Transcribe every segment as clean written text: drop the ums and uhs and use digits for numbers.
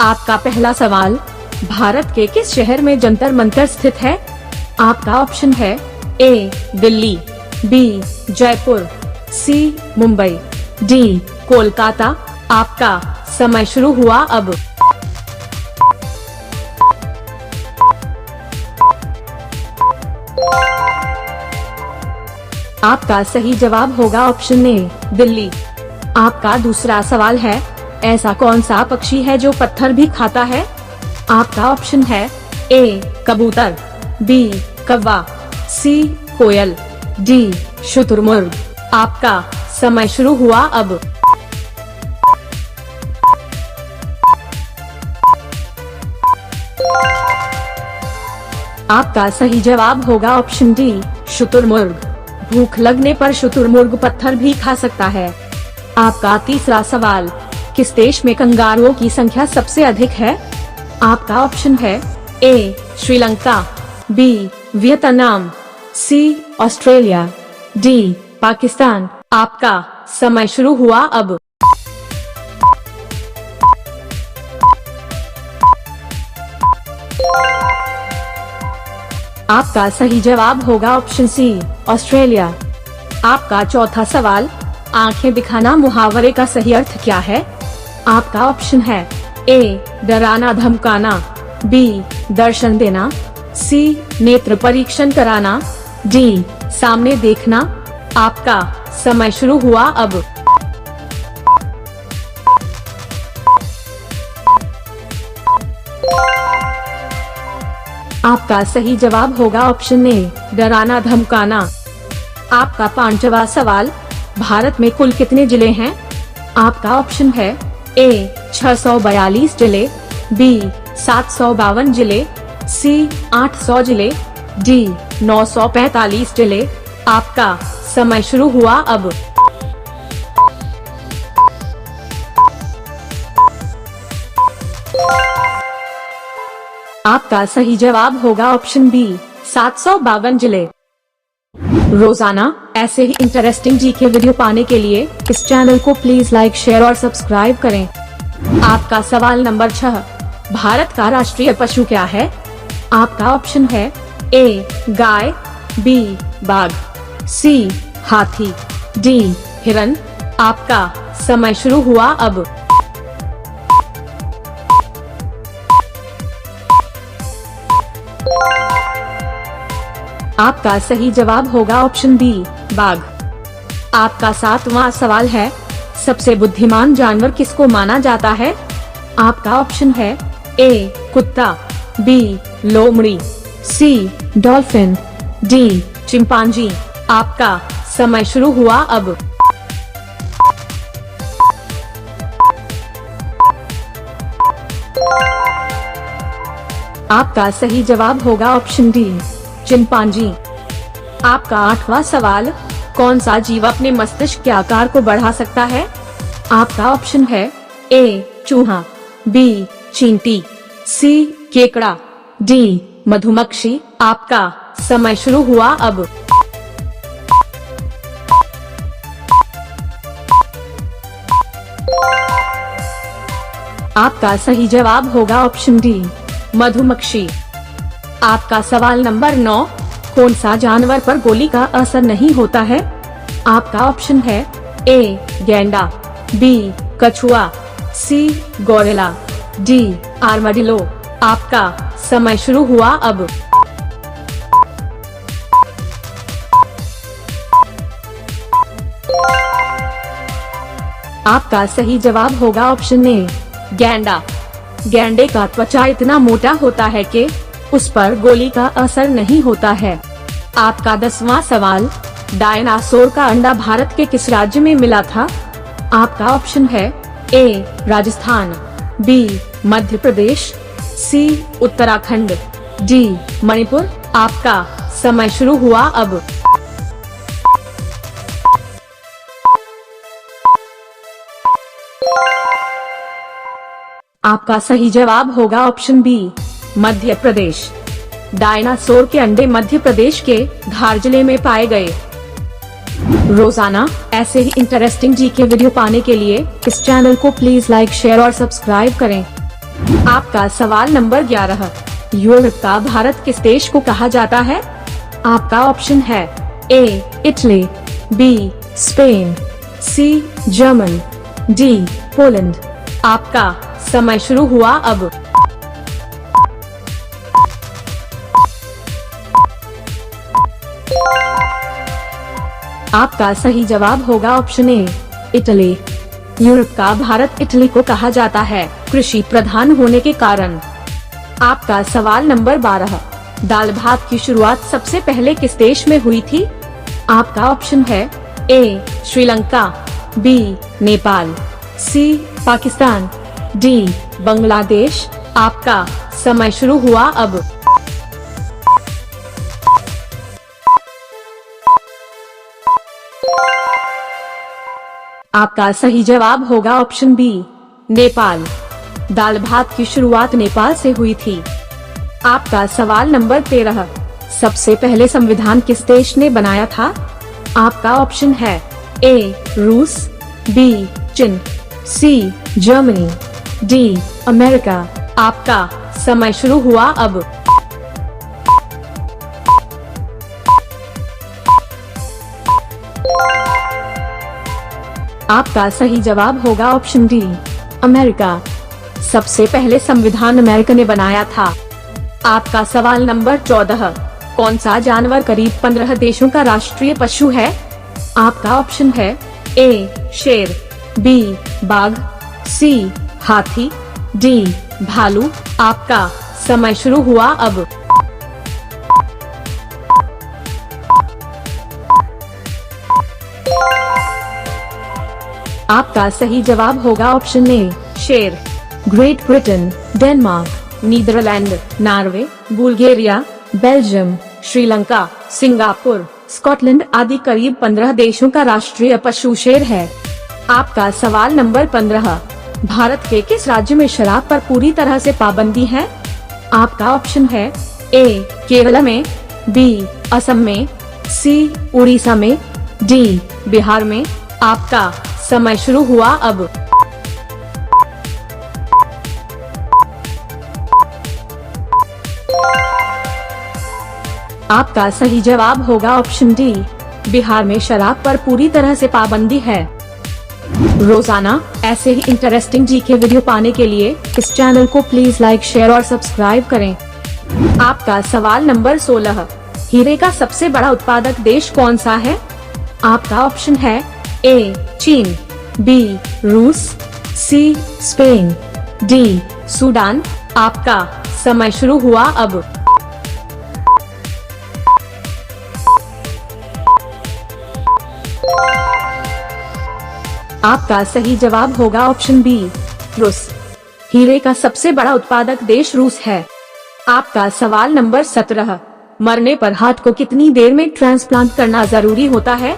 आपका पहला सवाल, भारत के किस शहर में जंतर मंतर स्थित है? आपका ऑप्शन है ए दिल्ली, बी जयपुर, सी मुंबई, डी कोलकाता। आपका समय शुरू हुआ अब। आपका सही जवाब होगा ऑप्शन ए दिल्ली। आपका दूसरा सवाल है, ऐसा कौन सा पक्षी है जो पत्थर भी खाता है? आपका ऑप्शन है ए कबूतर, बी कौवा, सी कोयल, डी शुतुरमुर्ग। आपका समय शुरू हुआ अब। आपका सही जवाब होगा ऑप्शन डी शुतुरमुर्ग। भूख लगने पर शुतुरमुर्ग पत्थर भी खा सकता है। आपका तीसरा सवाल, किस देश में कंगारुओं की संख्या सबसे अधिक है? आपका ऑप्शन है ए श्रीलंका, बी वियतनाम, सी ऑस्ट्रेलिया, डी पाकिस्तान। आपका समय शुरू हुआ अब। आपका सही जवाब होगा ऑप्शन सी ऑस्ट्रेलिया। आपका चौथा सवाल, आंखें दिखाना मुहावरे का सही अर्थ क्या है? आपका ऑप्शन है ए डराना धमकाना, बी दर्शन देना, सी नेत्र परीक्षण कराना, डी सामने देखना। आपका समय शुरू हुआ अब। आपका सही जवाब होगा ऑप्शन ए डराना धमकाना। आपका पांचवा सवाल, भारत में कुल कितने जिले हैं? आपका ऑप्शन है ए 642 जिले, बी 752 जिले, सी 800 जिले, डी 945 जिले। आपका समय शुरू हुआ अब। आपका सही जवाब होगा ऑप्शन बी 752 जिले। रोजाना ऐसे ही इंटरेस्टिंग जीके वीडियो पाने के लिए इस चैनल को प्लीज लाइक, शेयर और सब्सक्राइब करें। आपका सवाल नंबर 6, भारत का राष्ट्रीय पशु क्या है? आपका ऑप्शन है ए गाय, बी बाघ, सी हाथी, डी हिरन। आपका समय शुरू हुआ अब। आपका सही जवाब होगा ऑप्शन बी बाघ। आपका 7वां सवाल है, सबसे बुद्धिमान जानवर किसको माना जाता है? आपका ऑप्शन है ए कुत्ता, बी लोमड़ी, सी डॉल्फिन, डी चिंपांजी। आपका समय शुरू हुआ अब। आपका सही जवाब होगा ऑप्शन डी चिंपांजी। आपका 8वां सवाल, कौन सा जीव अपने मस्तिष्क के आकार को बढ़ा सकता है? आपका ऑप्शन है ए चूहा, बी चींटी, सी केकड़ा, डी मधुमक्खी। आपका समय शुरू हुआ अब। आपका सही जवाब होगा ऑप्शन डी मधुमक्खी। आपका सवाल नंबर 9, कौन सा जानवर पर गोली का असर नहीं होता है? आपका ऑप्शन है ए गैंडा, बी कछुआ, सी गोरिल्ला, डी आर्माडिलो। आपका समय शुरू हुआ अब। आपका सही जवाब होगा ऑप्शन ए गैंडा। गैंडे का त्वचा इतना मोटा होता है कि उस पर गोली का असर नहीं होता है। आपका 10वां सवाल, डायनासोर का अंडा भारत के किस राज्य में मिला था? आपका ऑप्शन है ए राजस्थान, बी मध्य प्रदेश, सी उत्तराखंड, डी मणिपुर। आपका समय शुरू हुआ अब। आपका सही जवाब होगा option B Madhya Pradesh. Dinosaur के अंडे मध्य प्रदेश के धार जिले में पाए गए। रोजाना ऐसे ही इंटरेस्टिंग जीके वीडियो पाने के लिए इस चैनल को प्लीज लाइक, शेयर और सब्सक्राइब करें। आपका सवाल नंबर 11, यूरोप का भारत किस देश को कहा जाता है? आपका ऑप्शन है A Italy, B Spain, C German, D Poland. आपका समय शुरू हुआ अब। आपका सही जवाब होगा ऑप्शन ए इटली। यूरोप का भारत इटली को कहा जाता है कृषि प्रधान होने के कारण। आपका सवाल नंबर 12, दाल भात की शुरुआत सबसे पहले किस देश में हुई थी? आपका ऑप्शन है ए श्रीलंका, बी नेपाल, सी पाकिस्तान, डी बांग्लादेश। आपका समय शुरू हुआ अब। आपका सही जवाब होगा ऑप्शन बी नेपाल। दाल भात की शुरुआत नेपाल से हुई थी। आपका सवाल नंबर 13, सबसे पहले संविधान किस देश ने बनाया था? आपका ऑप्शन है ए रूस, बी चीन, सी जर्मनी, डी अमेरिका। आपका समय शुरू हुआ अब। आपका सही जवाब होगा ऑप्शन डी अमेरिका। सबसे पहले संविधान अमेरिका ने बनाया था। आपका सवाल नंबर 14, कौन सा जानवर करीब 15 देशों का राष्ट्रीय पशु है? आपका ऑप्शन है ए शेर, बी बाघ, सी हाथी, डी भालू। आपका समय शुरू हुआ अब। आपका सही जवाब होगा ऑप्शन ए शेर। Great Britain, Denmark, Netherland, Norway, Bulgaria, Belgium, Sri Lanka, Singapore, Scotland आदि करीब 15 देशों का राष्ट्रीय पशु शेर है। आपका सवाल नंबर 15, भारत के किस राज्य में शराब पर पूरी तरह से पाबंदी है? आपका ऑप्शन है ए केरल में, बी असम में, सी उड़ीसा में, डी बिहार में। आपका समय शुरू हुआ अब। आपका सही जवाब होगा ऑप्शन डी बिहार में शराब पर पूरी तरह से पाबंदी है। रोजाना ऐसे ही इंटरेस्टिंग जीके वीडियो पाने के लिए इस चैनल को प्लीज लाइक, शेयर और सब्सक्राइब करें। आपका सवाल नंबर 16, हीरे का सबसे बड़ा उत्पादक देश कौन सा है? आपका ऑप्शन है ए चीन, बी रूस, सी स्पेन, डी सूडान। आपका समय शुरू हुआ अब। आपका सही जवाब होगा ऑप्शन बी रूस। हीरे का सबसे बड़ा उत्पादक देश रूस है। आपका सवाल नंबर 17, मरने पर हार्ट को कितनी देर में ट्रांसप्लांट करना जरूरी होता है?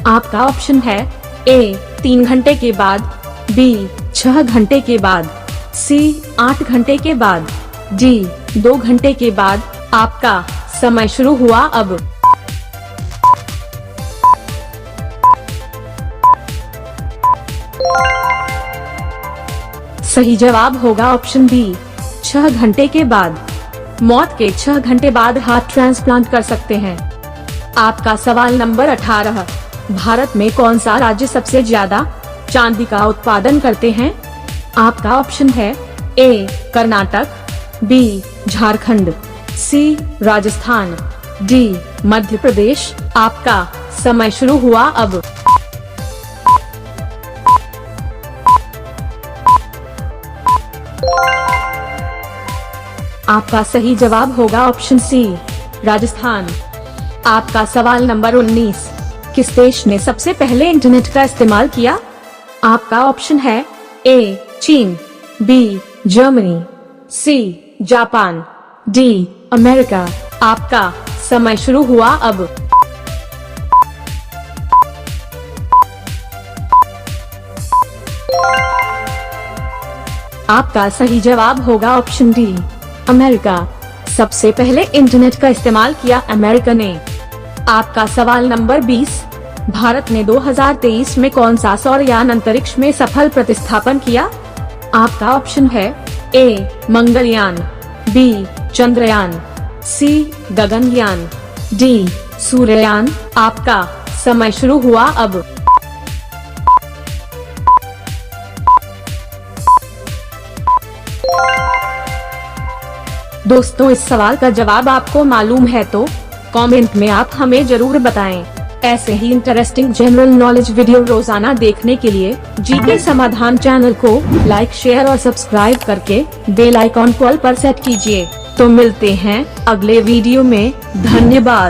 आपका ऑप्शन है ए 3 घंटे के बाद, बी 6 घंटे के बाद, सी 8 घंटे के बाद, डी 2 घंटे के बाद। आपका समय शुरू हुआ अब। सही जवाब होगा ऑप्शन बी 6 घंटे के बाद। मौत के 6 घंटे बाद हार्ट ट्रांसप्लांट कर सकते हैं। आपका सवाल नंबर 18, भारत में कौन सा राज्य सबसे ज्यादा चांदी का उत्पादन करते हैं? आपका ऑप्शन है ए कर्नाटक, बी झारखंड, सी राजस्थान, डी मध्य प्रदेश। आपका समय शुरू हुआ अब। आपका सही जवाब होगा ऑप्शन सी राजस्थान। आपका सवाल नंबर 19, किस देश ने सबसे पहले इंटरनेट का इस्तेमाल किया? आपका ऑप्शन है ए चीन, B Germany, C Japan, D America. आपका समय शुरू हुआ अब। आपका सही जवाब होगा ऑप्शन डी अमेरिका। सबसे पहले इंटरनेट का इस्तेमाल किया अमेरिका ने। आपका सवाल नंबर 20, भारत ने 2023 में कौन सा सौरयान अंतरिक्ष में सफल प्रतिस्थापन किया? आपका ऑप्शन है ए मंगलयान, बी चंद्रयान, सी गगनयान, डी सूर्ययान। आपका समय शुरू हुआ अब। दोस्तों, इस सवाल का जवाब आपको मालूम है तो कमेंट में आप हमें जरूर बताएं। ऐसे ही इंटरेस्टिंग जनरल नॉलेज वीडियो रोजाना देखने के लिए जीके समाधान चैनल को लाइक, शेयर और सब्सक्राइब करके बेल आइकॉन को ऑल पर सेट कीजिए। तो मिलते हैं अगले वीडियो में। धन्यवाद।